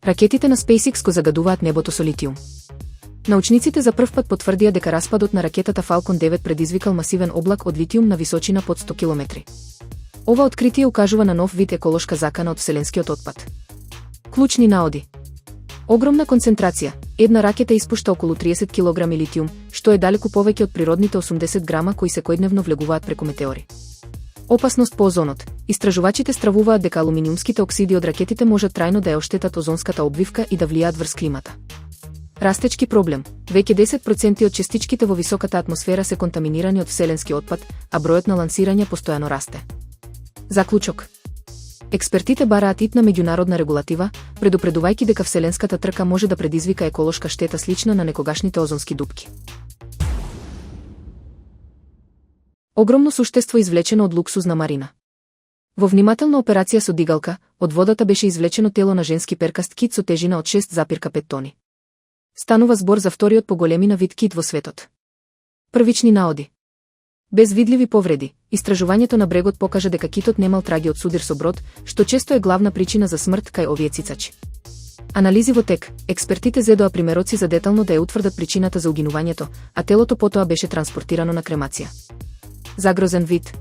Ракетите на SpaceX го загадуваат небото со литиум. Научниците за прв пат потврдија дека распадот на ракетата Falcon 9 предизвикал масивен облак од литиум на височина под 100 километри. Ова откритие укажува на нов вид еколошка закана од вселенскиот отпад. Клучни наоди. Огромна концентрација. Една ракета испушта околу 30 кг литиум, што е далеку повеќе од природните 80 грама кои секојдневно влегуваат преку метеори. Опасност по озонот. Истражувачите стравуваат дека алуминиумските оксиди од ракетите можат трајно да ја оштетат озонската обвивка и да влијаат врз климата. Растечки проблем. Веќе 10% од частичките во високата атмосфера се контаминирани од вселенски отпад, а бројот на лансирања постојано расте. Заклучок. Експертите бараат итна меѓународна регулатива, предупредувајќи дека вселенската трка може да предизвика еколошка штета слична на некогашните озонски дупки. Огромно суштество извлечено од луксузна марина. Во внимателна операција со дигалка, од водата беше извлечено тело на женски перкаст кит со тежина од 6,5 тони. Станува збор за вториот по големина вид кит во светот. Првични наоди. Без видливи повреди, истражувањето на брегот покажа дека китот немал траги од судир со брод, што често е главна причина за смрт кај овие цицачи. Анализи во тек, експертите зедоа примероци за детално да ја утврдат причината за угинувањето, а телото потоа беше транспортирано на кремација. Загрозен вид.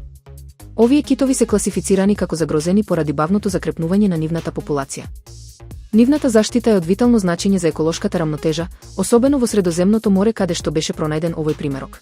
Овие китови се класифицирани како загрозени поради бавното закрепнување на нивната популација. Нивната заштита е од витално значење за еколошката рамнотежа, особено во Средоземното море каде што беше пронајден овој примерок.